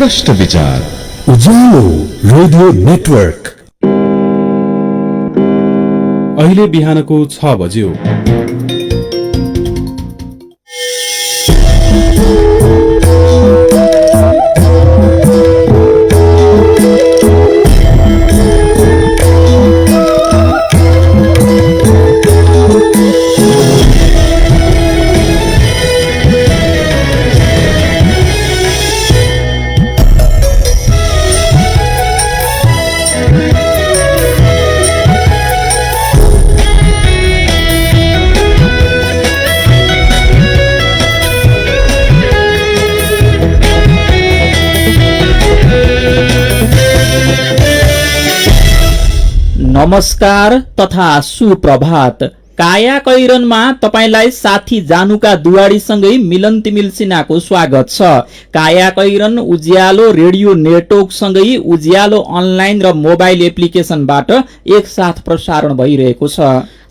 प्रश्न विचार उज्यालो radio network. अहिले बिहानको 6 बज्यो। नमस्कार तथा सुप्रभात। काया कैरनमा तपाईलाई साथी जानुका दुवाडीसँगै मिलन तिमिल सिन्हाको स्वागत छ। काया कैरन उज्यालो रेडियो नेटवर्क सँगै उज्यालो अनलाइन र मोबाइल एप्लिकेशनबाट एकसाथ प्रसारण भइरहेको छ।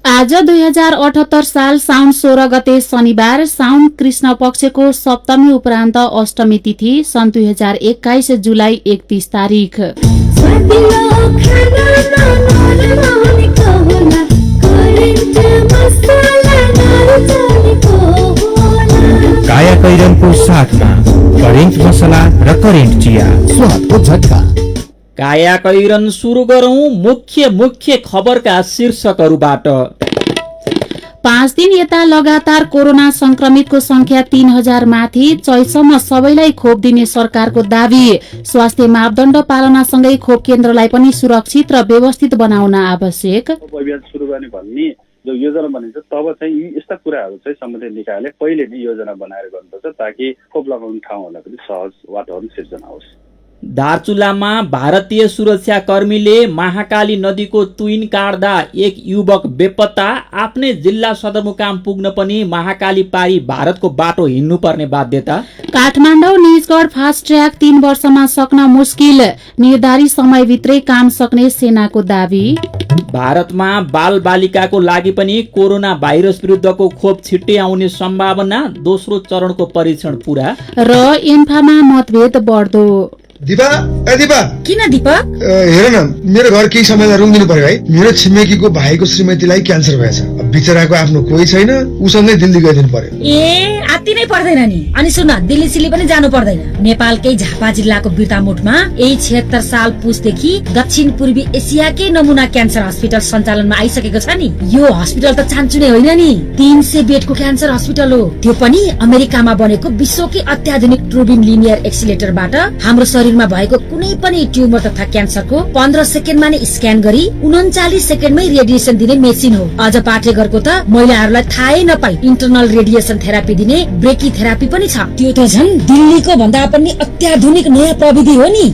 आज 2078 साल साउन 16 गते शनिबार, साउन कृष्ण पक्षको सप्तमी उपरान्त अष्टमी तिथि, सन् 2021 जुलाई 31 तारिख। काया कैरनको साथमा करेन्ट मसला र करेन्ट चिया, स्वादको झट्का। काया कैरन सुरु गरौं मुख्य खबरका शीर्षकहरूबाट। 5 दिन यता लगातार कोरोना संक्रमितको संख्या 3000 माथि, चैतसम्म सबैलाई खोप दिने सरकारको दावी। स्वास्थ्य मापदण्ड पालनासँगै खोप केन्द्रलाई पनि सुरक्षित र व्यवस्थित बनाउन आवश्यक। अभियान सुरु गर्ने भन्ने जो योजना बनिन्छ तब चाहिँ यस्ता कुराहरू चाहिँ सम्बन्धित निकायले पहिले नै योजना बनाएर गर्नुपर्छ, ताकि खोप लगाउने ठाउँहरूलाई पनि सहज वातावरण सिर्जना होस्। दार्चुलामा भारतीय सुरक्षा कर्मीले महाकाली नदीको तुइन काट्दा एक युवक बेपत्ता। आफ्नै जिल्ला सदरमुकाम पुग्न पनि महाकाली पारी भारतको बाटो हिँड्नुपर्ने बाध्यता। काठमाडौँ निजगढ फास्ट ट्र्याक 3 वर्षमा सक्न मुस्किल, निर्धारित समयभित्रै काम सक्ने सेनाको दावी। भारतमा बाल बालिकाको लागि पनि कोरोना भाइरस विरुद्धको खोप छिट्टै आउने सम्भावना, दोस्रो चरणको परीक्षण पूरा। र एन्फामा मतभेद बढ्दो। दिपा, ए दिपा, किन दीपक? हेर न, मेरो घर केही समयलाई रुम दिनु पर्यो है। मेरो छिमेकीको भाइको श्रीमतीलाई क्यान्सर भएछ। बिचराको आफ्नो कोही छैन, उसँगै दिल्ली गइदिनु पर्यो। ए आत्ति नै पर्दैन नि। अनि सुन, दिल्ली सिली पनि जानु पर्दैन। नेपालकै झापा जिल्लाको बिर्तामोटमा यही 76 साल पुसदेखि दक्षिण पूर्वी एसियाकै नमुना क्यान्सर हस्पिटल सञ्चालनमा आइसकेको छ नि। यो हस्पिटल त चान्चुने होइन नि, 300 बेडको क्यान्सर हस्पिटल हो। त्यो पनि अमेरिकामा बनेको विश्वकै अत्याधुनिक ट्रुबिन लिनियर एक्सिलेटरबाट हाम्रो शरीरमा भएको कुनै पनि ट्युमर तथा क्यान्सरको 15 सेकेन्डमा नै स्क्यान गरी 39 सेकेन्डमै रेडिएसन दिने मेसिन हो। अझ पाठेघरको त महिलाहरूलाई थाहै नपाई इन्टरनल रेडिएसन थेरापी दिने ब्रेकी थेरापी पनि छ। त्यो त झन् दिल्लीको भन्दा पनि अत्याधुनिक नयाँ प्रविधि हो नि।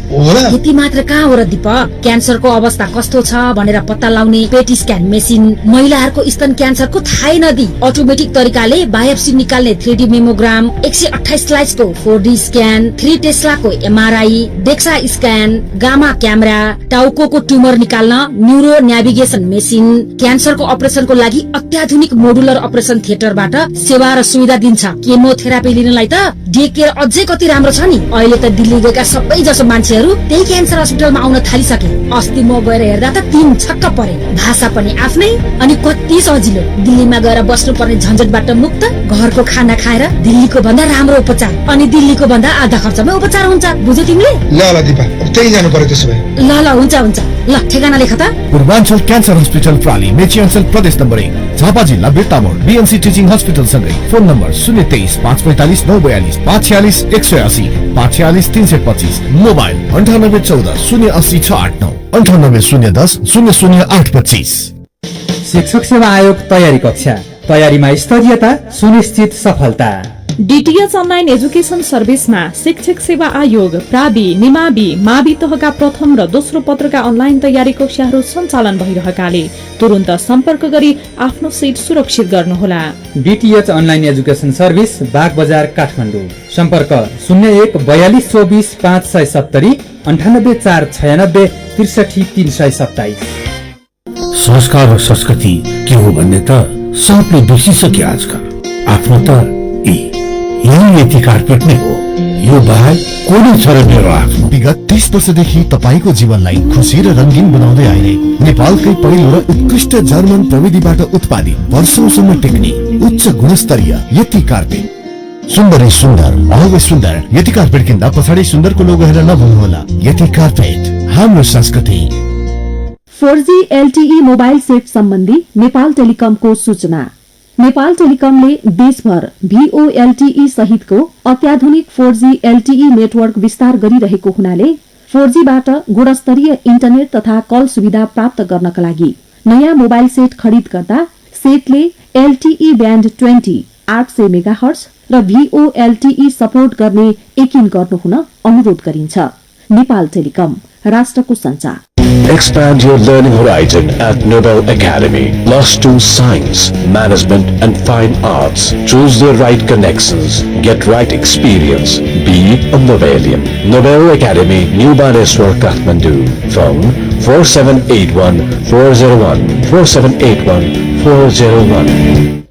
यति मात्र कहाँ हो र दीपक, क्यान्सरको अवस्था कस्तो छ भनेर पत्ता लगाउने पेट स्क्यान मेसिन, महिलाहरूको स्तन क्यान्सरको थाहै नदी अटोमेटिक तरिकाले बायोप्सी निकाल्ने 3D मेमोग्राम, 128 स्लाइसको 4D स्क्यान, 3 टेस्लाको MRI, DEXA scan, gamma camera, टाउकोको ट्युमर निकाल्न न्यूरो नेभिगेसन मेसिन, क्यान्सरको अपरेसनको लागि अत्याधुनिक मोडुलर अपरेसन थिएटरबाट सेवा र सुविधा दिन्छ। केमोथेरापी लिनलाई त डे केयर अझै कति राम्रो छ नि। अहिले त दिल्ली गएका सबै जसो मान्छेहरू त्यही क्यान्सर हस्पिटलमा आउन थालिसके। अस्ति म गएर हेर्दा त 3 छक्क परे। भाषा पनि आफ्नै अनि कति सजिलो। दिल्लीमा गएर बस्नु पर्ने झन्झटबाट मुक्त, घरको खाना खाएर दिल्लीको भन्दा राम्रो उपचार, अनि दिल्लीको भन्दा आधा खर्चमा उपचार हुन्छ। बुझ्यौ तिमीले? ल दिपा, अब त्यही जानु पर्यो त्यसो भए। ल हुन्छ। ल ठेगाना लेख त। पूर्वाञ्चल क्यान्सर हस्पिटल प्राली, मेची अञ्चल प्रदेश नम्बर 1, झापा जिल्ला बिर्तामोड, बीएमसी टिचिङ हस्पिटल सँगै। Phone number 023 545 942 546 180 546 325। मोबाइल 9814 080 689 98 010 00825। शिक्षक सेवा आयोग तयारी कक्षा, तयारीमा स्तरीयता, सुनिश्चित सफलता। डीटीएच अनलाइन एजुकेशन सर्भिसमा शिक्षक सेवा आयोग, प्रावि, निमावि, मावि तहका प्रथम र दोस्रो पत्रका अनलाइन तयारी कक्षाहरू सञ्चालन भइरहेकाले तुरुन्त सम्पर्क गरी आफ्नो सिट सुरक्षित गर्नुहोला। डीटीएच अनलाइन एजुकेशन सर्भिस, बाग बजार, काठमाडौँ। सम्पर्क 01 42 24 570 98 496 63 327। संस्कार र संस्कृति के हो भन्ने त सबले बिर्सिसके आजकल। आफ्नो त यही यति कार्पेट नै हो। यो बाहेक कुनै छ र मेरो आफ्नो। विगत 30 वर्षदेखि तपाईको जीवनलाई खुशी र रंगीन बनाउँदै आइले नेपालकै पहिलो र उत्कृष्ट जर्मन प्रविधिबाट उत्पादित वर्षौंसम्म टिक्ने उच्च गुणस्तरीय यति कार्पेट। सुन्दरै सुन्दर, अलवेज सुन्दर। यति कार्पेट किन्दा पछाडि सुन्दरको लोगो हेरेर नभुल्नुहोला। यति कार्पेट हाम्रो संस्कृति। 4G LTE मोबाइल सेट सम्बन्धी नेपाल टेलिकमको सूचना। नेपाल टेलिकमले देशभर VoLTE सहितको अत्याधुनिक 4G LTE नेटवर्क विस्तार गरिरहेको हुनाले 4Gबाट गुणस्तरीय इन्टरनेट तथा कल सुविधा प्राप्त गर्नका लागि नयाँ मोबाइल सेट खरिद गर्दा सेटले LTE ब्यान्ड 20 800 मेगाहर्ज र VoLTE सपोर्ट गर्ने यकिन गर्नुहुन अनुरोध गरिन्छ। नेपाल टेलिकम, राष्ट्रको सञ्चार। Expand your learning horizon at Nobel Academy. Plus 2 Science, Management and Fine Arts. Choose the right connections. Get right experience. Be a Nobelian. Nobel Academy, New Baneswar, Kathmandu. Phone 4781 401 4781 401.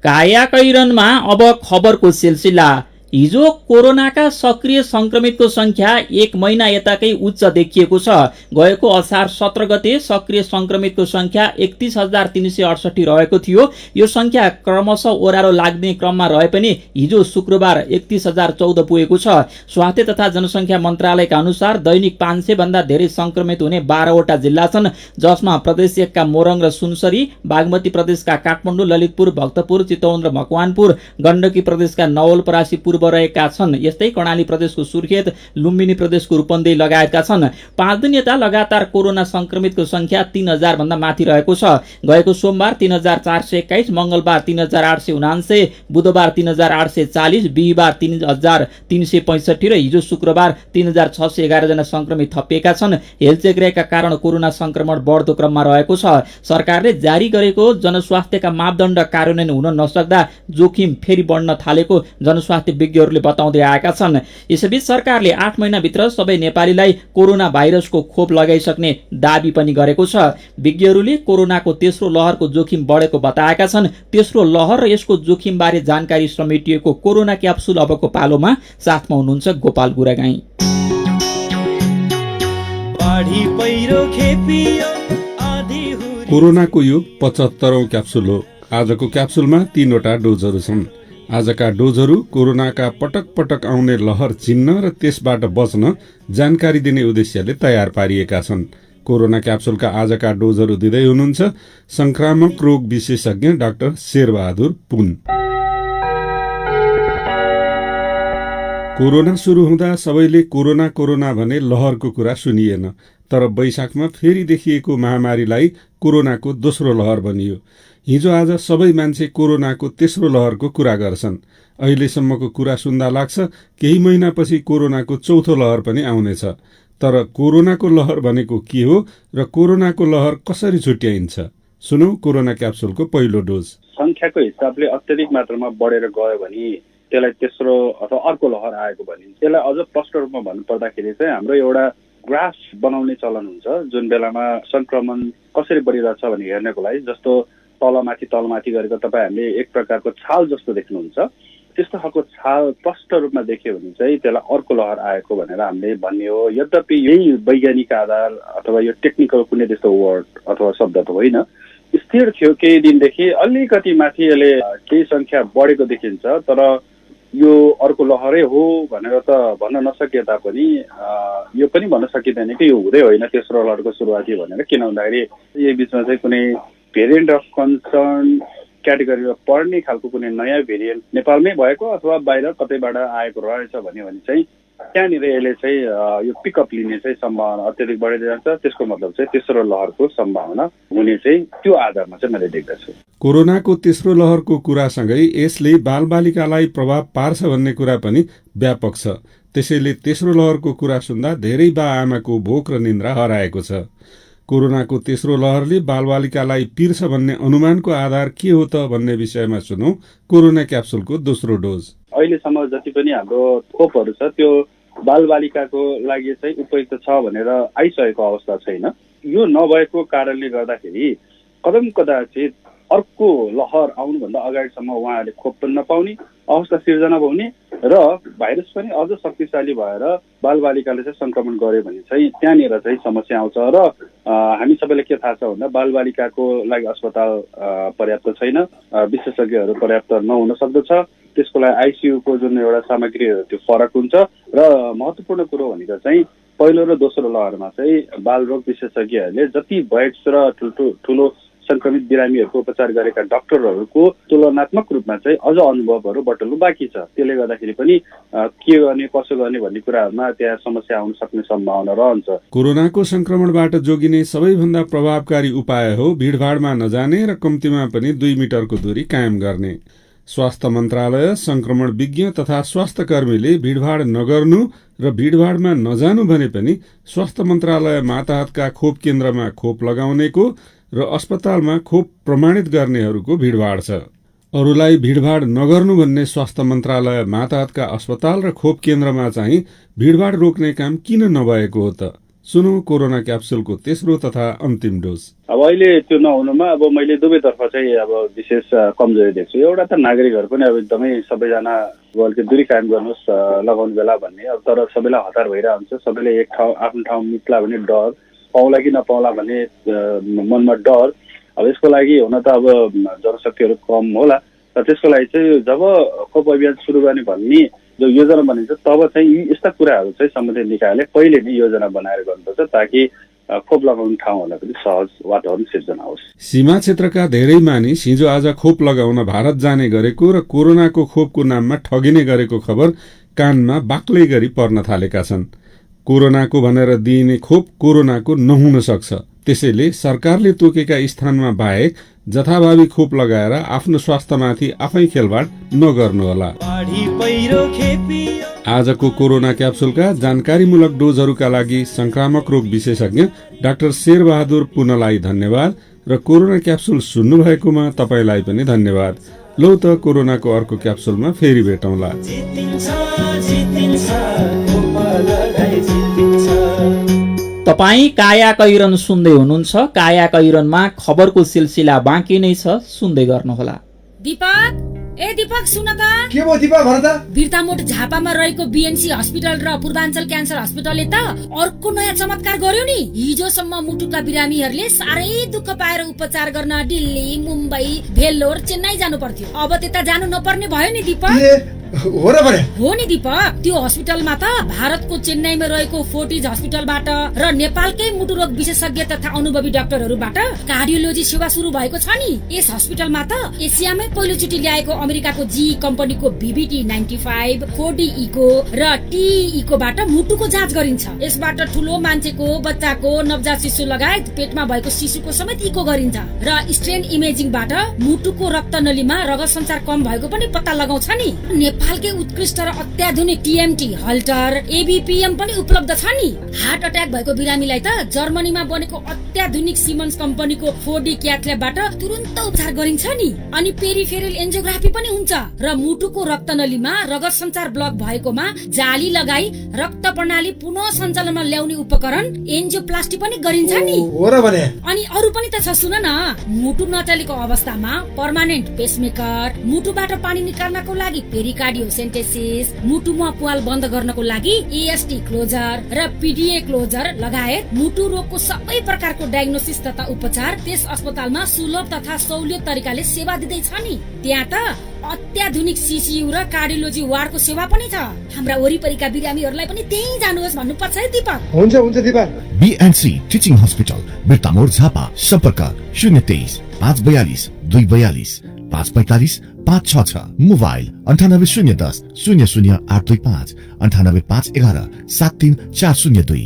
काया कैरनमा अब खबरको सिलसिला। हिजो कोरोनाका सक्रिय संक्रमितको संख्या 1 महिना यताकै उच्च देखिएको छ। गएको असार 17 गते सक्रिय संक्रमितको संख्या 31,368 रहेको थियो। यो संख्या क्रमशः ओह्रालो लाग्ने क्रममा रहे पनि हिजो शुक्रबार 31,014 पुगेको छ। स्वास्थ्य तथा जनसंख्या मन्त्रालयका अनुसार दैनिक 500 भन्दा धेरै संक्रमित हुने 12 वटा जिल्ला छन्, जसमा प्रदेश 1 का मोरङ र सुनसरी, बागमती प्रदेशका काठमाडौँ, ललितपुर, भक्तपुर, चितवन र मकवानपुर, गण्डकी प्रदेशका नवलपरासी पूर्व रहेका छन्। यस्तै कर्णाली प्रदेशको सुर्खेत, लुम्बिनी प्रदेशको रूपन्देही लगायतका छन्। 5 दिन यता लगातार कोरोना संक्रमितको संख्या 3,000 भन्दा माथि रहेको छ। गएको सोमबार 3,421, मंगलबार 3,879, बुधबार 3,840, बिहीबार 3,365 र हिजो शुक्रबार 3,611 जना संक्रमित थपिएका छन्। हेल्थ चेकका कारण कोरोना संक्रमण बढ्दो क्रममा रहेको छ। सरकारले जारी गरेको जनस्वास्थ्यका मापदण्ड कार्यान्वयन हुन नसक्दा जोखिम फेरि बढ्न थालेको जनस्वास्थ्य विज्ञहरूले बताउँदै आएका छन्। यसैबीच सरकारले 8 महिनाभित्र सबै नेपालीलाई कोरोना भाइरसको खोप लगाइसक्ने दाबी पनि गरेको छ। विज्ञहरूले कोरोनाको तेस्रो लहरको जोखिम बढेको बताएका छन्। तेस्रो लहर र यसको जोखिमबारे जानकारी समेटिएको कोरोना क्याप्सुल अबको पालोमा। साथमा हुनुहुन्छ गोपाल गुरागाई। कोरोनाको यो 75औं क्याप्सुल हो। आजको क्याप्सुलमा 3 वटा डोजहरू छन्। आजका डोजहरू कोरोनाका पटक पटक आउने लहर चिन्न र त्यसबाट बच्न जानकारी दिने उद्देश्यले तयार पारिएका छन्। कोरोना क्याप्सुलका आजका डोजहरू दिँदै हुनुहुन्छ संक्रामक रोग विशेषज्ञ डाक्टर शेरबहादुर पुन। कोरोना सुरु हुँदा सबैले कोरोना कोरोना भने लहरको कुरा सुनिएन, तर वैशाखमा फेरि देखिएको महामारीलाई कोरोनाको दोस्रो लहर भनियो। हिजो आज सबै मान्छे कोरोनाको तेस्रो लहरको कुरा गर्छन्। अहिलेसम्मको कुरा सुन्दा लाग्छ केही महिनापछि कोरोनाको चौथो लहर पनि आउनेछ। तर कोरोनाको लहर भनेको के हो र कोरोनाको लहर कसरी छुट्याइन्छ? सुनौ कोरोना क्याप्सुलको पहिलो डोज। संख्याको हिसाबले अत्यधिक मात्रामा बढेर गयो भने त्यसलाई तेस्रो अथवा अर्को लहर आएको भनिन्छ। त्यसलाई अझ प्रष्ट रूपमा भन्नुपर्दाखेरि चाहिँ हाम्रो एउटा ग्राफ बनाउने चलन हुन्छ, जुन बेलामा संक्रमण कसरी बढिरहेछ भने हेर्नको लागि। जस्तो तलमाथि गरेको तपाईँहरूले एक प्रकारको छाल जस्तो देख्नुहुन्छ, त्यस्तो खालको छाल प्रष्ट रूपमा देख्यो भने चाहिँ त्यसलाई अर्को लहर आएको भनेर हामीले भन्ने हो। यद्यपि यही वैज्ञानिक आधार अथवा यो टेक्निकल कुनै त्यस्तो वर्ड अथवा शब्द त होइन, स्थिर थियो केही दिनदेखि। अलिकति माथि यसले केही संख्या बढेको देखिन्छ, तर यो अर्को लहरै हो भनेर त भन्न नसके तापनि यो पनि भन्न सकिँदैन कि यो हुँदै होइन तेस्रो लहरको सुरुवाती भनेर। किन भन्दाखेरि यही बिचमा चाहिँ कुनै भेरिएन्ट अफ कन्सर्न क्याटेगोरीमा पर्ने खालको कुनै नयाँ भेरिएन्ट नेपालमै भएको अथवा बाहिर कतैबाट आएको रहेछ भन्यो भने चाहिँ त्यहाँनिर यसले चाहिँ यो पिकअप लिने चाहिँ सम्भावना अत्यधिक बढेर जान्छ। त्यसको मतलब चाहिँ तेस्रो लहरको सम्भावना हुने चाहिँ त्यो आधारमा चाहिँ मैले देख्दछु। कोरोनाको तेस्रो लहरको कुरासँगै यसले बालबालिकालाई प्रभाव पार्छ भन्ने कुरा पनि व्यापक छ। त्यसैले तेस्रो लहरको कुरा सुन्दा धेरै बा आमाको भोक र निन्द्रा हराएको छ। कोरोनाको तेस्रो लहरले बालबालिकालाई पिर्छ भन्ने अनुमानको आधार के हो त भन्ने विषयमा सुनौ कोरोना क्याप्सुलको दोस्रो डोज। अहिलेसम्म जति पनि हाम्रो खोपहरू छ त्यो बालबालिकाको लागि चाहिँ उपयुक्त छ भनेर आइसकेको अवस्था छैन। यो नभएको कारणले गर्दाखेरि कदम कदाचित अर्को लहर आउनुभन्दा अगाडिसम्म उहाँहरूले खोप पनि नपाउने अवस्था सिर्जना हुने र भाइरस पनि अझ शक्तिशाली भएर बालबालिकाले चाहिँ संक्रमण गर्यो भने चाहिँ त्यहाँनिर चाहिँ समस्या आउँछ र हामी सबैलाई के थाहा छ भन्दा बालबालिकाको लागि अस्पताल पर्याप्त छैन, विशेषज्ञहरू पर्याप्त नहुन सक्दछ, त्यसको लागि आइसियुको जुन एउटा सामग्रीहरू त्यो फरक हुन्छ र महत्त्वपूर्ण कुरो भनेको चाहिँ पहिलो र दोस्रो लहरमा चाहिँ बालरोग विशेषज्ञहरूले जति वयस्क र ठुलो संक्रमित बिरामीहरूको उपचार गरेका डाक्टरहरूको तुलनात्मक रूपमा चाहिँ अझ अनुभवहरू बटुल्नु बाँकी छ। त्यसले गर्दाखेरि पनि के गर्ने कसो गर्ने भन्ने कुराहरूमा त्यहाँ समस्या आउन सक्ने सम्भावना रहन्छ। कोरोनाको संक्रमणबाट जोगिने सबैभन्दा प्रभावकारी उपाय हो भिडभाडमा नजाने र कम्तीमा पनि 2 मिटरको दूरी कायम गर्ने। स्वास्थ्य मन्त्रालय, संक्रमण विज्ञ तथा स्वास्थ्य कर्मीले भिडभाड नगर्नु र भिडभाडमा नजानु भने पनि स्वास्थ्य मन्त्रालय माताहतका खोप केन्द्रमा खोप लगाउनेको र अस्पतालमा खोप प्रमाणित गर्नेहरूको भिडभाड छ। अरूलाई भिडभाड नगर्नु भन्ने स्वास्थ्य मन्त्रालय माताहतका अस्पताल र खोप केन्द्रमा चाहिँ भिडभाड रोक्ने काम किन नभएको हो त? सुनौ कोरोना क्याप्सुलको तेस्रो तथा अन्तिम डोज। अब अहिले त्यो नहुनुमा अब मैले दुवैतर्फ चाहिँ अब विशेष कमजोरी देख्छु। एउटा त नागरिकहरू पनि अब एकदमै सबैजना अलिकति दूरी कायम गर्नुहोस् लगाउने बेला भन्ने, अब तर सबैलाई हतार भइरहेको हुन्छ। सबैले एक ठाउँ आफ्नो ठाउँ निक्ला भने डर, पाउला कि नपाउला भन्ने मनमा डर। अब यसको लागि हुन त अब जनशक्तिहरू कम होला र त्यसको लागि चाहिँ जब खोप अभियान सुरु गर्ने भन्ने जो योजना बनिन्छ तब चाहिँ यी यस्ता कुराहरू चाहिँ सम्बन्धित निकायले पहिले नै योजना बनाएर गर्नुपर्छ ताकि खोप लगाउने ठाउँहरूलाई पनि सहज वातावरण सिर्जना होस्। सीमा क्षेत्रका धेरै मानिस हिजो आज खोप लगाउन भारत जाने गरेको र कोरोनाको खोपको नाममा ठगिने गरेको खबर कानमा बाक्लै गरी पर्न थालेका छन्। कोरोनाको भनेर दिइने खोप कोरोनाको नहुन सक्छ, त्यसैले सरकारले तोकेका स्थानमा बाहेक जथाभावी खोप लगाएर आफ्नो स्वास्थ्यमाथि आफै खेलवाड नगर्नुहोला। आजको कोरोना क्याप्सुलका जानकारीमूलक डोजहरूका लागि संक्रामक रोग विशेषज्ञ डाक्टर शेरबहादुर पुनलाई धन्यवाद र कोरोना क्याप्सुल सुन्नु भएकोमा तपाईलाई पनि धन्यवाद। लौ त कोरोनाको अर्को क्याप्सुलमा फेरि भेटौँला। तपाईँ काया कैरन सुन्दै हुनुहुन्छ। काया कैरनमा खबरको सिलसिला बाँकी नै छ, सुन्दै गर्नुहोला। दीपक, ए दीपक सुन त। के भयो दिपा भन त? बिर्तामोड झापामा रहेको बीएनसी हस्पिटल र पूर्वाञ्चल क्यान्सर हस्पिटलले त अर्को नयाँ चमत्कार गर्यो नि। हिजोसम्म मुटुका बिरामीहरूले साह्रै दुःख पाएर उपचार गर्न दिल्ली, मुम्बई, भेल्लोर, चेन्नई जानु पर्थ्यो। अब त्यता जानु नपर्ने भयो नि दीपक। हो र भने? हो नि दीपक, त्यो हस्पिटलमा त भारतको चेन्नईमा रहेको फोर्टिज हस्पिटलबाट र नेपालकै मुटु रोग विशेषज्ञ तथा अनुभवी डाक्टरहरूबाट कार्डियोलोजी सेवा सुरु भएको छ नि। यस हस्पिटलमा त एसियामै पहिलोचोटि ल्याएको अमेरिकाको जी कम्पनीको VBT 95, 4D इको र टी इकोबाट मुटुको जाँच गरिन्छ। यसबाट ठुलो मान्छेको, बच्चाको, नवजात शिशु लगायत पेटमा भएको शिशुको समेत इको गरिन्छ र स्ट्रेन इमेजिङबाट मुटुको रक्तनलीमा रगत सञ्चार कम भएको पनि पत्ता लगाउँछ नि। नेपालकै उत्कृष्ट र अत्याधुनिक TMT हल्टर, ABPM पनि उपलब्ध छ नि। हार्ट अट्याक भएको बिरामीलाई त जर्मनीमा बनेको अत्याधुनिक सिमन्स कम्पनीको 4D क्याथल्याबबाट तुरन्त उपचार गरिन्छ नि। अनि पेरिफेरल एन्जियोग्राफी पनि हुन्छ र मुटुको रक्तनलीमा रगत सञ्चार ब्लक भएकोमा जाली लगाई रक्त प्रणाली पुनः सञ्चालनमा ल्याउने उपकरण एन्जियोप्लास्टी पनि गरिन्छ नि। हो र भने? अनि अरु पनि त छ, सुन न। मुटु नचलेको अवस्थामा पर्मानेन्ट पेसमेकर, मुटुबाट पानी निकाल्नको लागि पेरिकार्डियोसेन्टेसिस, मुटुमा पुवाल बन्द गर्नको लागि EST क्लोजर र PDA क्लोजर लगायत मुटु रोगको सबै प्रकारको डायग्नोसिस तथा उपचार त्यस अस्पतालमा सुलभ तथा सहुलियत तरिकाले सेवा दिँदैछ नि। त्यहाँ त अत्याधुनिक CCU र कार्डियोलोजी वार्डको सेवा पनि छ। हाम्रा वरिपरिका बिरामीहरूलाई पनि त्यही जानुहोस् भन्नुपर्छ है दीपक। हुन्छ हुन्छ Dipa. BNC teaching hospital Birtamod Jhapa. सम्पर्क 023 542 242 545 566। मोबाइल 9810 00825 98511 73402।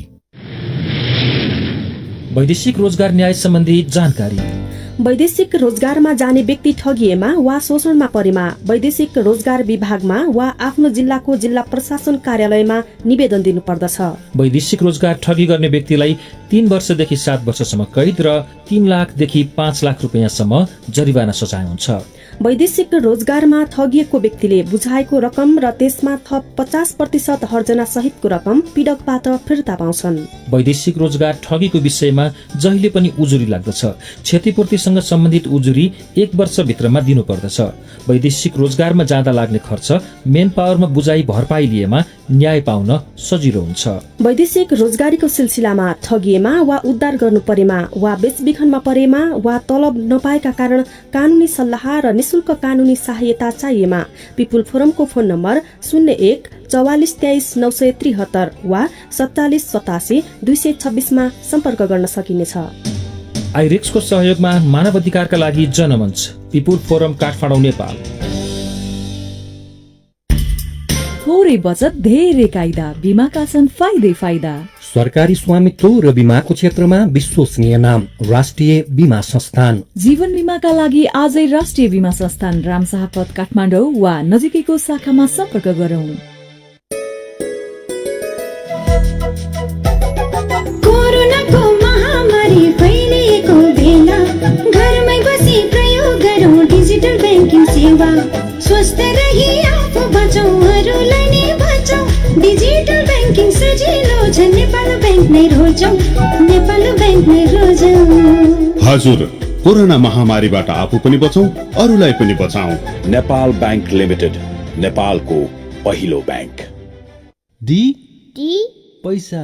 वैदेशिक रोजगार न्याय सम्बन्धी जानकारी। वैदेशिक रोजगारमा जाने व्यक्ति ठगिएमा वा शोषणमा परेमा वैदेशिक रोजगार विभागमा वा आफ्नो जिल्लाको जिल्ला प्रशासन कार्यालयमा निवेदन दिनुपर्दछ। वैदेशिक रोजगार ठगी गर्ने व्यक्तिलाई 3 वर्षदेखि 7 वर्षसम्म कैद र 3 लाखदेखि 5 लाख रुपियाँसम्म जरिवाना सजाय हुन्छ। वैदेशिक रोजगारमा ठगिएको व्यक्तिले बुझाएको रकम र त्यसमा थप 50% हर्जना सहितको रकम पीडकबाट फिर्ता पाउँछन्। वैदेशिक रोजगार ठगीको विषयमा जहिले पनि उजुरी लाग्दछ। क्षतिपूर्तिसँग सम्बन्धित उजुरी 1 वर्षभित्रमा दिनुपर्दछ। वैदेशिक रोजगारमा जाँदा लाग्ने खर्च मेन पावरमा बुझाइ भरपाई लिएमा न्याय पाउन सजिलो हुन्छ। वैदेशिक रोजगारीको सिलसिलामा ठगिएमा वा उद्धार गर्नु परेमा वा बेचबिखनमा परेमा वा तलब नपाएका कारण कानूनी सल्लाह र निशुल्क कानूनी सहायता चाहिएमा पिपुल फोरमको फोन नम्बर 01 44 23 973 वा 47 87 226 मा सम्पर्क गर्न सकिनेछ। आइरेक्सको सहयोगमा मानव अधिकारका लागि जनमञ्च पिपुल फोरम काठमाडौँ नेपाल। थोरै बचत धेरै कायदा, बीमाका छन् फाइदै फाइदा। सरकारी स्वामित्व र बीमाको क्षेत्रमा विश्वसनीय नाम राष्ट्रिय बीमा संस्थान। जीवन बीमाका लागि आजै राष्ट्रिय बीमा संस्थान रामशाहपथ काठमाडौँ वा नजिकैको शाखामा सम्पर्क गरौं। कोरोनाको महामारी फैलिएको बेला घरमै बसी प्रयोग गरौँ डिजिटल ब्याङ्किङ सेवा। स्वस्थ रही आफू बचाऊ अरूलाई नै बचाऊ। डिजिटल ब्याङ्किङ सजिलो छ, नेपाल ब्याङ्क नै रोजौँ, नेपाल ब्याङ्क नै रोजौँ। हजुर, कोरोना महामारीबाट आफू पनि बचौँ अरूलाई पनि बचाऊ। नेपाल बैंक लिमिटेड, नेपालको पहिलो बैंक। डी पैसा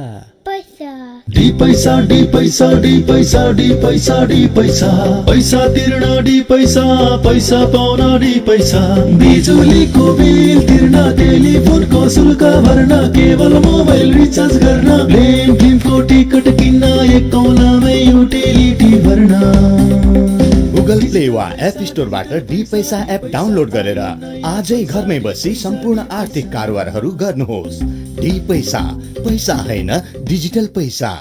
डी पैसा डी पैसा डी पैसा डी पैसा डी पैसा पैसा तिर्न डी पैसा पैसा पाउन डी पैसा बिजुलीको बिल तिर्न टेलिफोनको शुल्क भर्न केवल मोबाइल रिचार्ज गर्न प्लेन फिल्मको टिकट किन्न एक कौलामै युटिलिटी भर्न। गुगल प्ले वा एप स्टोरबाट डी पैसा एप डाउनलोड गरेर आजै घरमै बसी सम्पूर्ण आर्थिक कारोबारहरू गर्नुहोस्। डी पैसा, पैसा हैन डिजिटल पैसा।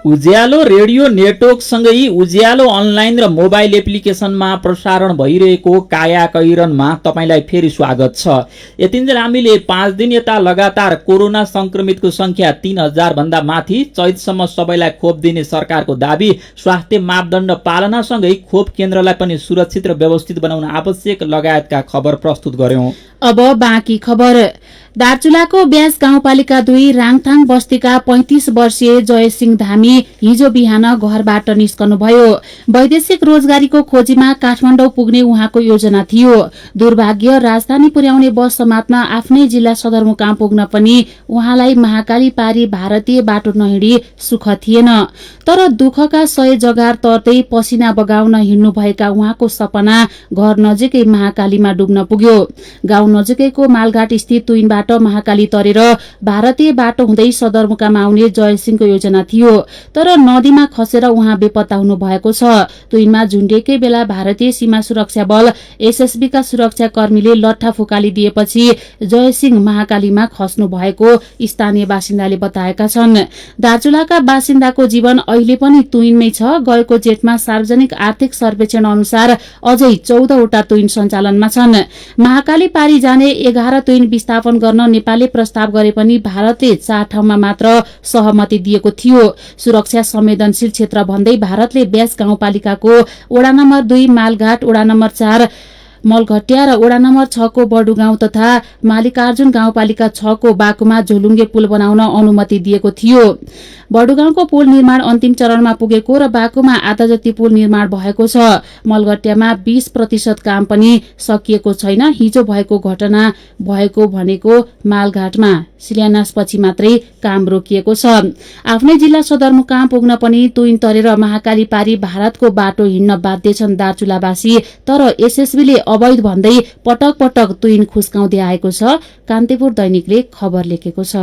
उज्यालो रेडियो नेटवर्क सँगै उज्यालो अनलाइन र मोबाइल एप्लिकेशनमा प्रसारण भइरहेको काया कैरनमा तपाईलाई फेरि स्वागत छ। यतिन्जेल हामीले 5 दिन यता लगातार कोरोना संक्रमितको संख्या 3000 भन्दा माथि, चैतसम्म सबैलाई खोप दिने सरकारको दाबी, स्वास्थ्य मापदण्ड पालनासँगै खोप केन्द्रलाई पनि सुरक्षित र व्यवस्थित बनाउन आवश्यक लगायतका खबर प्रस्तुत गर्यौं। अब बाँकी खबर। दार्चुलाको ब्यास गाउँपालिका 2 राङथाङ बस्तीका 35 वर्षीय जयसिंह धामी हिजो बिहान घरबाट निस्कनुभयो। वैदेशिक रोजगारीको खोजीमा काठमाडौँ पुग्ने उहाँको योजना थियो। दुर्भाग्य, राजधानी पुर्याउने बस समात्न आफ्नै जिल्ला सदरमुकाम पुग्न पनि उहाँलाई महाकाली पारी भारतीय बाटो नहिँडी सुख थिएन। तर दुःखका 100 जगार तर्दै पसिना बगाउन हिँड्नुभएका उहाँको सपना घर नजिकै महाकालीमा डुब्न पुग्यो। गाउँ नजिकैको मालघाट स्थित तुइनबाट महाकाली तरेर भारतीय बाटो हुँदै सदरमुकाम आउने जयसिंहको योजना थियो। तर नदीमा खसेर उहाँ बेपत्ता हुनु भएको छ। तुइनमा झुन्डेकै बेला भारतीय सीमा सुरक्षा बल एसएसबी का सुरक्षा कर्मीले लट्ठा फुकाली दिएपछि जयसिंह महाकालीमा खस्नु भएको स्थानीय बासिन्दाले बताएका छन्। दार्चुलाका बासिन्दाको जीवन अहिले पनि तुइनमै छ। गएको जेठमा सार्वजनिक आर्थिक सर्वेक्षण अनुसार अझै 14 वटा तुइन सञ्चालनमा छन्। महाकाली पारी जाने 11 तुइन विस्थापन गर्न नेपालले प्रस्ताव गरे पनि भारतले 4 ठाउँमा मात्र सहमति दिएको थियो। सुरक्षा संवेदनशील क्षेत्र भन्दै भारतले ब्यास गाउँपालिकाको वडा नम्बर 2 मालघाट, वडा नम्बर 4 मलघटिया र वडा नम्बर 6 को बडुगाउँ तथा मालिकार्जुन गाउँपालिका 6 को बाकुमा झोलुङ्गे पुल बनाउन अनुमति दिएको थियो। बडुगाउँको पुल निर्माण अन्तिम चरणमा पुगेको र बाकुमा आधा जति पुल निर्माण भएको छ। मलघटियामा 20% काम पनि सकिएको छैन। हिजो भएको घटना भएको भनेको मालघाटमा शिलान्यासपछि मात्रै काम रोकिएको छ। आफ्नै जिल्ला सदरमुकाम पुग्न पनि तुइन तरेर महाकाली पारी भारतको बाटो हिँड्न बाध्य छन् दार्चुलावासी। तर एसएसबीले अवैध भन्दै पटक पटक तुइन खुस्काउँदै आएको छ। कान्तिपुर दैनिकले खबर लेखेको छ।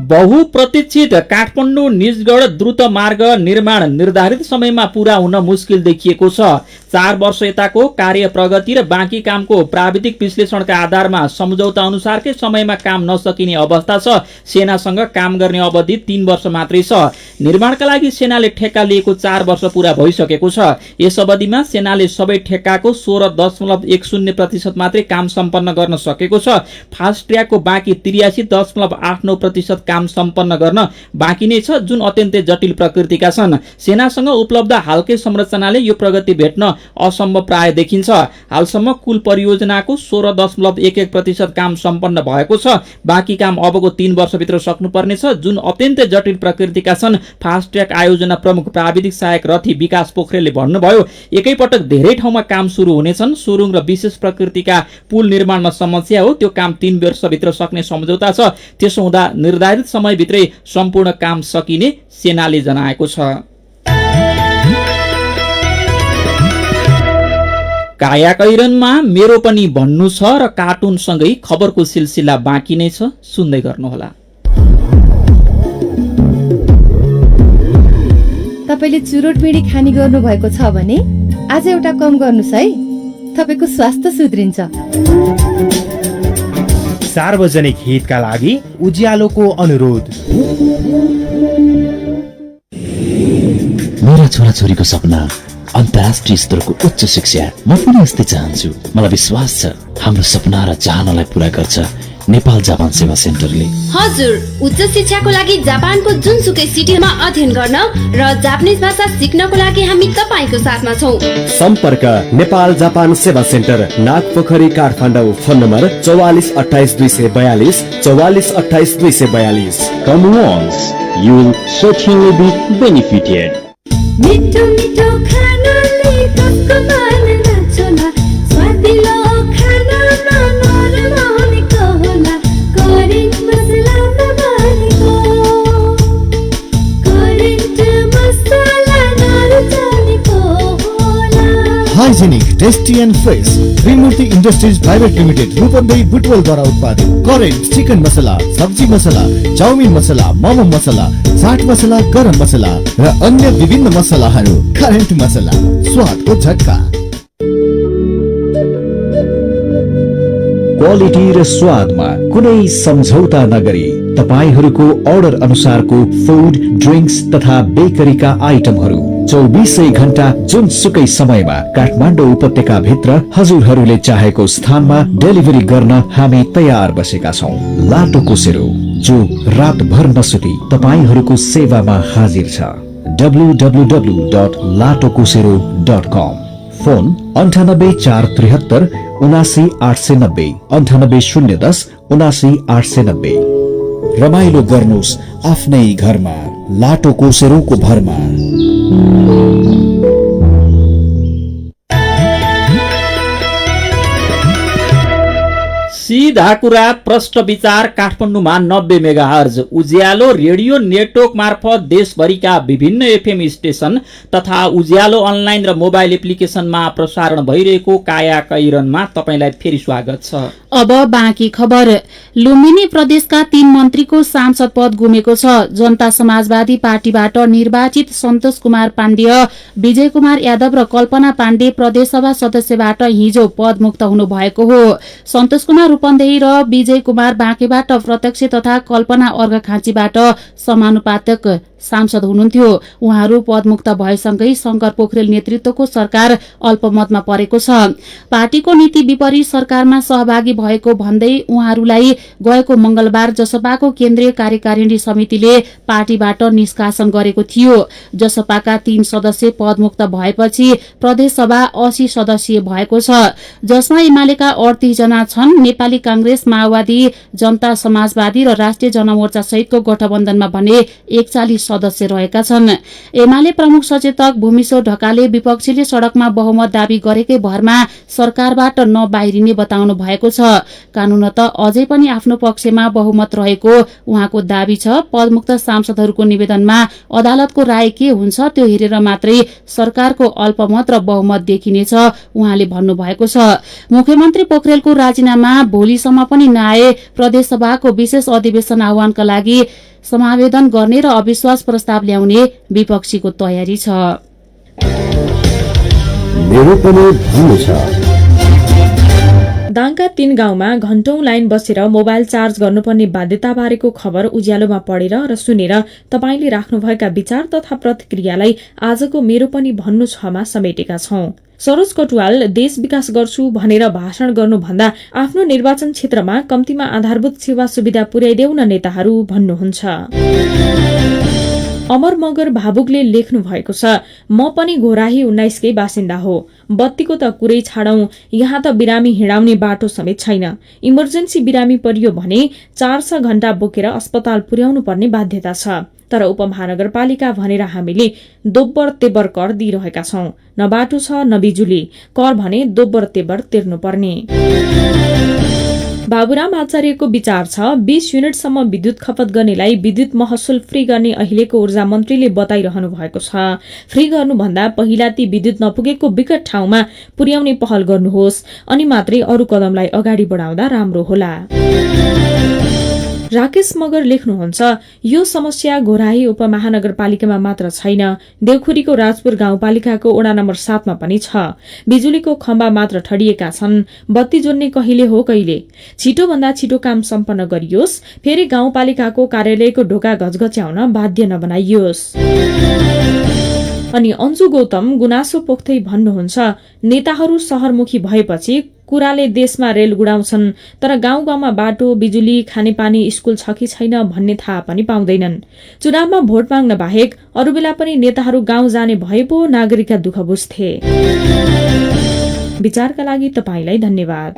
बहुप्रतीक्षित काठमाडौँ निजगढ द्रुत मार्ग निर्माण निर्धारित समयमा पूरा हुन मुस्किल देखिएको छ। 4 वर्ष यताको कार्य प्रगति र बाँकी कामको प्राविधिक विश्लेषणका आधारमा सम्झौता अनुसारकै समयमा काम नसकिने अवस्था छ। सेनासँग काम गर्ने अवधि 3 वर्ष मात्रै छ। निर्माणका लागि सेनाले ठेक्का लिएको 4 वर्ष पूरा भइसकेको छ। यस अवधिमा सेनाले सबै ठेक्काको 16.10% मात्रै काम सम्पन्न गर्न सकेको छ। फास्ट ट्र्याकको बाँकी 83.89% काम सम्पन्न गर्न बाँकी नै छ, जुन अत्यन्तै जटिल प्रकृतिका छन्। सेनासँग उपलब्ध हालकै संरचनाले यो प्रगति भेट्न असम्भव प्राय देखिन्छ। हालसम्म कुल परियोजनाको 16.11% काम सम्पन्न भएको छ। बाँकी काम अबको 3 वर्षभित्र सक्नुपर्नेछ, जुन अत्यन्तै जटिल प्रकृतिका छन्। फास्ट ट्र्याक आयोजना प्रमुख प्राविधिक सहायक रथी विकास पोखरेलले भन्नुभयो, एकैपटक धेरै ठाउँमा काम सुरु हुनेछन्। सुरुङ र विशेष प्रकृतिका पुल निर्माणमा समस्या हो, त्यो काम 3 वर्षभित्र सक्ने सम्झौता छ। त्यसो हुँदा निर्धारित समयभित्रै सम्पूर्ण काम सकिने सेनाले जनाएको छ। कायाकैरनमा मेरो पनि भन्नु छ र कार्टुनसँगै खबरको सिलसिला बाँकी नै छ, सुन्दै गर्नुहोला। तपाईले चुरोट बिडी खानी गर्नु भएको छ भने आज एउटा कम गर्नुस् है, तपाईको स्वास्थ्य सुध्रिन्छ। सार्वजनिक हितका लागि उज्यालोको अनुरोध। मेरा छोराछोरीको सपना अन्तर्राष्ट्रिय स्तरको उच्च शिक्षा। म पनि यस्तै चाहन्छु। मलाई विश्वास छ हाम्रो सपना र चाहनालाई पूरा गर्छ नेपाल जापान सेवा सेन्टरले। हजुर, उच्च शिक्षाको लागि जापानको जुनसुकै सिटीमा अध्ययन गर्न र जापानिज भाषा सिक्नको लागि हामी तपाईको साथमा छौं। सम्पर्क नेपाल जापान सेवा centre, Nagpokhari, Kathmandu. Phone number 44 28 242 44 28 242। Come once, you will certainly be benefited. मिठो मिठो खानाले कसको मन नचोला, स्वादिलो खानामा नरमानेको होला, करेन्ट मसला नमानेको, करेन्ट मसला नरचानेको होला। Hygienic, tasty and fresh Trimurti industries private limited Rupandehi बुटवलद्वारा उत्पादित करेन्ट चिकन मसला, सब्जी मसला, चाउमिन मसला, मोमो मसला, चाट मसला, गरम मसला र अन्य विभिन्न मसलाहरू। करेन्ट मसला, स्वादको झट्का। क्वालिटी र स्वादमा कुनै सम्झौता नगरी तपाईहरूको अर्डर अनुसारको फुड, ड्रिंक्स तथा बेकरीका आइटमहरू 24 घण्टा जुनसुकै समयमा काठमाडौँ उपत्यका भित्र हजुरहरूले चाहेको स्थानमा डेलिभरी गर्न हामी तयार बसेका छौं। लाटो कोसेरो, जो रातभर नसुती तपाईहरूको सेवामा हाजिर छ। www.latokosero.com। फोन 98 473 79 890 98 010 79 890। रमाइलो गर्नुस् आफ्नै घरमा, लाटो कोसेरोको भरमा। सीधा कुरा, प्रश्न विचार काठमाडौँमा 90 मेगाहर्ज उज्यालो रेडियो नेटवर्क मार्फत देशभरिका विभिन्न एफएम स्टेशन तथा उज्यालो अनलाइन र मोबाइल एप्लिकेशनमा प्रसारण भइरहेको काया कैरनमा तपाईलाई फेरि स्वागत छ। अब बाँकी खबर। लुम्बिनी प्रदेशका 3 मन्त्रीको सांसद पद गुमेको छ। जनता समाजवादी पार्टीबाट निर्वाचित सन्तोष कुमार पाण्डेय, विजय कुमार यादव र कल्पना पाण्डे प्रदेशसभा सदस्यबाट हिजो पदमुक्त हुनु भएको हो। सन्तोष कुमार रूपन्देही र विजय कुमार बाँकेबाट प्रत्यक्ष तथा कल्पना अर्घाखाँचीबाट समानुपातिक सांसद हुनुहुन्थ्यो। उहाँहरू पदमुक्त भएसँगै शंकर पोखरेल नेतृत्वको सरकार अल्पमतमा परेको छ। पार्टीको नीति विपरीत सरकारमा सहभागी भएको भन्दै उहाँहरूलाई गएको मंगलबार जसपाको केन्द्रीय कार्यकारिणी समितिले पार्टीबाट निष्कासन गरेको थियो। जसपाका 3 सदस्य पदमुक्त भएपछि प्रदेशसभा 80 सदस्यीय भएको छ, जसमा एमालेका 38 जना छन्। नेपाली कांग्रेस, माओवादी, जनता समाजवादी र राष्ट्रिय जनमोर्चा सहितको गठबन्धनमा भने 41 सदस्य रहेका छन्। एमाले प्रमुख सचेतक भूमिश्वर ढकालले विपक्षीले सड़कमा बहुमत दावी गरेकै भरमा सरकारबाट नबाहिरिने बताउनु भएको छ। कानूनत अझै पनि आफ्नो पक्षमा बहुमत रहेको उहाँको दावी छ। पदमुक्त सांसदहरूको निवेदनमा अदालतको राय के हुन्छ त्यो हेरेर मात्रै सरकारको अल्पमत र बहुमत देखिनेछ उहाँले भन्नुभएको छ। मुख्यमन्त्री पोखरेलको राजीनामा भोलिसम्म पनि नआए प्रदेशसभाको विशेष अधिवेशन आह्वानका लागि समावेदन गर्ने र अविश्वास प्रस्ताव ल्याउने विपक्षीको तयारी छ। दाङका 3 गाउँमा घण्टौं लाइन बसेर मोबाइल चार्ज गर्नुपर्ने बाध्यता बारेको खबर उज्यालोमा पढेर र सुनेर तपाईले राख्नुभएका विचार तथा प्रतिक्रियालाई आजको मेरो पनि भन्नु छमा समेटेका छौं। सरोज कटुवाल देश विकास गर्छु भनेर भाषण गर्नुभन्दा आफ्नो निर्वाचन क्षेत्रमा कम्तीमा आधारभूत सेवा सुविधा पुर्याइदेऊ न नेताहरू भन्नुहुन्छ। अमर मगर भावुकले लेख्नु भएको छ, म पनि घोराही 19 कै बासिन्दा हो। बत्तीको त कुरै छाडौं, यहाँ त बिरामी हिँडाउने बाटो समेत छैन। इमर्जेन्सी बिरामी परियो भने 400 घण्टा बोकेर अस्पताल पुर्याउनु पर्ने बाध्यता छ। तर उपमहानगरपालिका भनेर हामीले दोब्बर तेब्बर कर दिइरहेका छौं। न बाटो छ न बिजुली, कर भने दोब्बर तेब्बर तिर्नुपर्ने। बाबुराम आचार्यको विचार छ, 20 युनिटसम्म विद्युत खपत गर्नेलाई विद्युत महसुल फ्री गर्ने अहिलेको ऊर्जा मन्त्रीले बताइरहनु भएको छ। फ्री गर्नुभन्दा पहिला ती विद्युत नपुगेको विकट ठाउँमा पुर्याउने पहल गर्नुहोस्, अनि मात्रै अरू कदमलाई अगाडि बढाउँदा राम्रो होला। राकेश मगर लेख्नुहुन्छ, यो समस्या घोराही उपमहानगरपालिकामा मात्र छैन, देउखुरीको राजपुर गाउँपालिकाको वडा नम्बर 7 मा पनि छ। बिजुलीको खम्बा मात्र ठडिएका छन्, बत्ती जोड्ने कहिले हो कहिले। छिटो भन्दा छिटो काम सम्पन्न गरियोस्, फेरि गाउँपालिकाको कार्यालयको ढोका घचघच्याउन बाध्य नबनाइयोस्। अनि अन्जु गौतम गुनासो पोख्दै भन्नुहुन्छ, नेताहरू शहरमुखी भएपछि कुराले देशमा रेल गुडाउँछन्, तर गाउँ गाउँमा बाटो, बिजुली, खानेपानी, स्कुल छ कि छैन भन्ने थाहा पनि पाउँदैनन्। चुनावमा भोट माग्न बाहेक अरू बेला पनि नेताहरू गाउँ जाने भए पो नागरिकका दुःख बुझ्थे। विचारका लागि तपाईलाई धन्यवाद।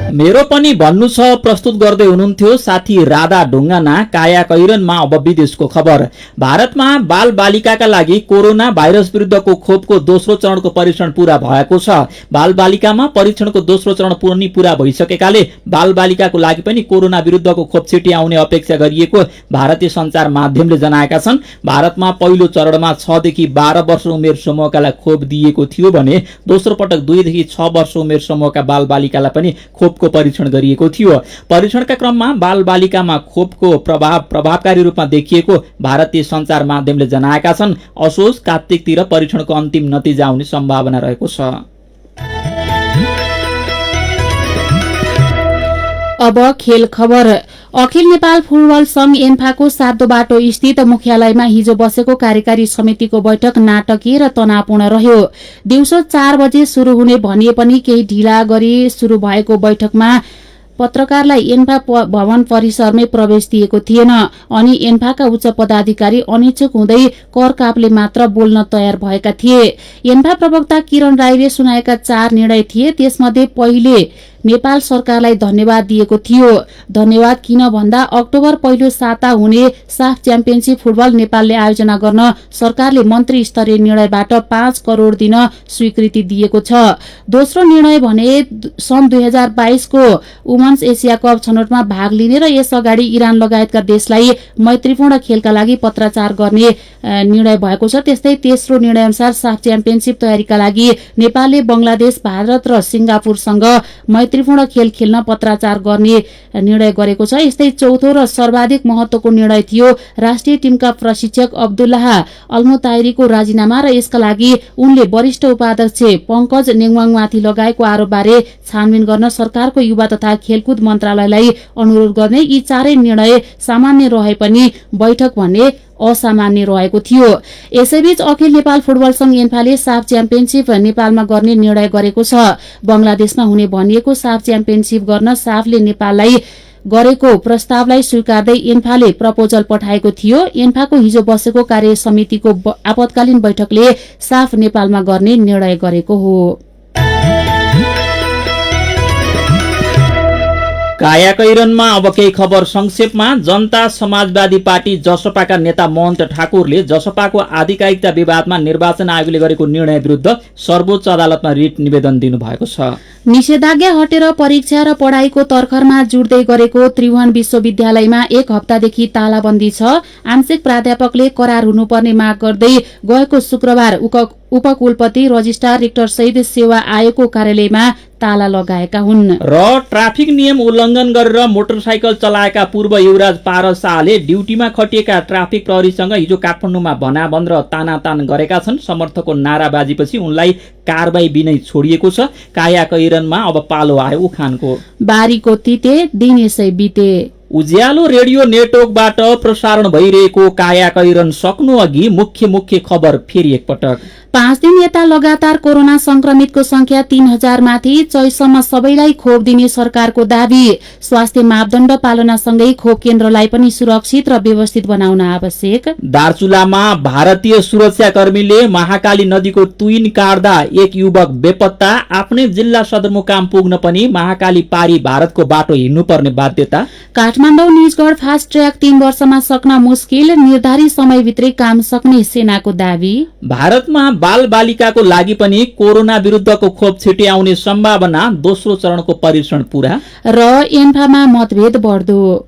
मेरो पनि भन्नु छ प्रस्तुत गर्दै हुनुहुन्थ्यो साथी राधा ढुङ्गाना। काया कैरनमा अब विदेशको खबर। भारतमा बाल बालिकाका लागि कोरोना भाइरस विरुद्धको खोपको दोस्रो चरणको परीक्षण पूरा भएको छ। बाल बालिकामा परीक्षणको दोस्रो चरण पनि पूरा भइसकेकाले बाल बालिकाको लागि पनि कोरोना विरुद्धको खोप छिटै आउने अपेक्षा गरिएको भारतीय सञ्चार माध्यमले जनाएका छन्। भारतमा पहिलो चरणमा 6 देखि 12 वर्ष उमेर समूहकालाई खोप दिएको थियो भने दोस्रो पटक 2 देखि 6 वर्ष उमेर समूहका बाल बालिकालाई पनि खोपको परीक्षण गरिएको थियो। परीक्षणका क्रममा बाल बालिकामा खोपको प्रभावकारी रूपमा देखिएको भारतीय सञ्चार माध्यमले जनाएका छन्। असोज कार्तिकतिर परीक्षणको अन्तिम नतिजा आउने सम्भावना रहेको छ। अब खेल खबर। अखिल नेपाल फुटबल संघ एन्फाको सातो बाटो स्थित मुख्यालयमा हिजो बसेको कार्यकारी समितिको बैठक नाटकीय र तनावपूर्ण रह्यो। दिउँसो 4 बजे शुरू हुने भनिए पनि केही ढिला गरी शुरू भएको बैठकमा पत्रकारलाई एन्फा भवन परिसरमै प्रवेश दिएको थिएन। अनि एन्फाका उच्च पदाधिकारी अनिच्छुक हुँदै करकापले मात्र बोल्न तयार भएका थिए। एन्फा प्रवक्ता किरण राईले सुनाएका 4 निर्णय थिए। त्यसमध्ये पहिले नेपाल सरकारलाई धन्यवाद दिएको थियो। धन्यवाद किन भन्दा अक्टोबर पहिलो साता हुने साफ च्याम्पियनशिप फुटबल नेपालले आयोजना गर्न सरकारले मन्त्री स्तरीय निर्णयबाट 5 करोड दिन स्वीकृति दिएको छ। दोस्रो निर्णय भने सन् 2022 को वुमन्स एसिया कप छनौटमा भाग लिने र यस अगाडि इरान लगायतका देशलाई मैत्रीपूर्ण खेलका लागि पत्राचार गर्ने निर्णय भएको छ। त्यस्तै तेस्रो निर्णय अनुसार साफ च्याम्पियनशिप तयारीका लागि नेपालले बंगलादेश, भारत र सिंगापुरसँग मैत्रीपूर्ण खेल खेल्न पत्राचार गर्ने निर्णय गरेको छ। यस्तै चौथो र सर्वाधिक महत्वको निर्णय थियो राष्ट्रिय टिमका प्रशिक्षक अब्दुल्लाह अल्मुताइरीको राजीनामा र यसका लागि उनले वरिष्ठ उपाध्यक्ष पंकज नेङवाङमाथि लगाएको आरोपबारे छानबिन गर्न सरकारको युवा तथा खेलकुद मन्त्रालयलाई अनुरोध गर्ने। यी 4 निर्णय सामान्य रहे पनि बैठक भन्ने असामान्य रहेको थियो। यसैबीच अखिल नेपाल फुटबल संघ एन्फाले साफ च्याम्पियनशिप नेपालमा गर्ने निर्णय गरेको छ। बंगलादेशमा हुने भनिएको साफ च्याम्पियनशिप गर्न साफले नेपाललाई गरेको प्रस्तावलाई स्वीकार्दै एन्फाले प्रपोजल पठाएको थियो। एन्फाको हिजो बसेको कार्य समितिको आपतकालीन बैठकले साफ नेपालमा गर्ने निर्णय गरेको हो। काया कैरनमा अब केही खबर संक्षेपमा। जनता समाजवादी पार्टी जसपाका नेता महन्त ठाकुरले जसपाको आधिकारिकता विवादमा निर्वाचन आयोगले गरेको निर्णय विरुद्ध सर्वोच्च अदालतमा रिट निवेदन दिनुभएको छ। निषेधाज्ञा हटेर परीक्षा र पढ़ाईको तर्खरमा जुट्दै गरेको त्रिभुवन विश्वविद्यालयमा 1 हप्तादेखि तालाबन्दी छ। आंशिक प्राध्यापकले करार हुनुपर्ने माग गर्दै गएको शुक्रबार उपकुलपति रजिस्ट्रार रेक्टर सहित सेवा आयोगको कार्यालयमा ताला लगाएका हुन्। र ट्राफिक नियम उल्लंघन गरेर मोटरसाइकल चलाएका पूर्व युवराज पारस शाहले ड्युटीमा खटिएका ट्राफिक प्रहरीसँग हिजो काठमाडौँमा भनाबन्द र तानातान गरेका छन्। समर्थकको नाराबाजीपछि उनलाई कारबाही बिनै छोडिएको छ। काया कैरनमा अब पालो आयो उखानको। बारीको तिते दिन यसै बिते। उज्यालो रेडियो नेटवर्कबाट प्रसारण भइरहेको काया कैरन सक्नु अघि मुख्य खबर फेरि एकपटक। 5 दिन यता लगातार कोरोना संक्रमितको संख्या 3000 माथि, चैसम्म सबैलाई खोप दिने सरकारको दावी। स्वास्थ्य मापदण्ड पालनासँगै खोप केन्द्रलाई पनि सुरक्षित र व्यवस्थित बनाउन आवश्यक। दार्चुलामा भारतीय सुरक्षाकर्मीले महाकाली नदीको तुइन काट्दा एक युवक बेपत्ता। आफ्नै जिल्ला सदरमुकाम पुग्न पनि महाकाली पारी भारतको बाटो हिँड्नुपर्ने बाध्यता। काठमाडौँ निजगढ फास्ट ट्र्याक 3 वर्षमा सक्न मुस्किल, निर्धारित समयभित्रै काम सक्ने सेनाको दावी। भारतमा बाल बालिकाको लागि पनि कोरोना विरुद्धको खोप छिटै आउने सम्भावना, दोस्रो चरणको परीक्षण पूरा। र एन्फामा मतभेद बढ्दो।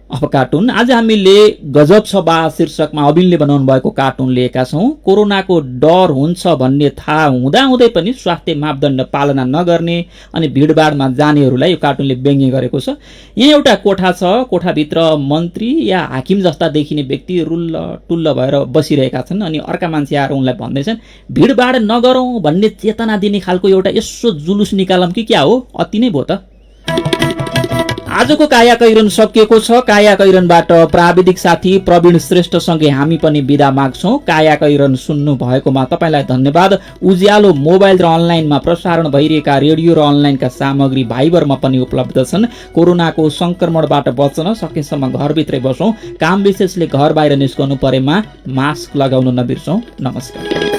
अब कार्टुन। आज हामीले गजब छ बा शीर्षकमा अबिनले बनाउनु भएको कार्टुन लिएका छौं। कोरोनाको डर हुन्छ भन्ने थाहा हुँदाहुँदै पनि स्वास्थ्य मापदण्ड पालना नगर्ने अनि भिडभाडमा जानेहरूलाई यो कार्टुनले व्यङ्ग्य गरेको छ। यहाँ एउटा कोठा छ, कोठाभित्र मन्त्री या हाकिम जस्ता देखिने व्यक्ति रुल्ल टुल्ल भएर बसिरहेका छन् अनि अर्का मान्छे आएर उनलाई भन्दैछन् भिडभाड नगरौं भन्ने चेतना दिने खालको एउटा यसो जुलुस निकालौं कि क्या हो? अति नै भयो त। आजको काया कैरन सकिएको छ। काया कैरनबाट प्राविधिक साथी प्रवीण श्रेष्ठसँगै हामी पनि बिदा माग्छौं। काया कैरन सुन्नु भएकोमा तपाईलाई धन्यवाद। उज्यालो मोबाइल र अनलाइनमा प्रसारण भइरहेका रेडियो र अनलाइनका सामग्री भाइबरमा पनि उपलब्ध छन्। कोरोनाको संक्रमणबाट बच्न सकेसम्म घरभित्रै बसौं। काम विशेषले घर बाहिर निस्कनु परेमा मास्क लगाउन नबिर्सौं। नमस्कार।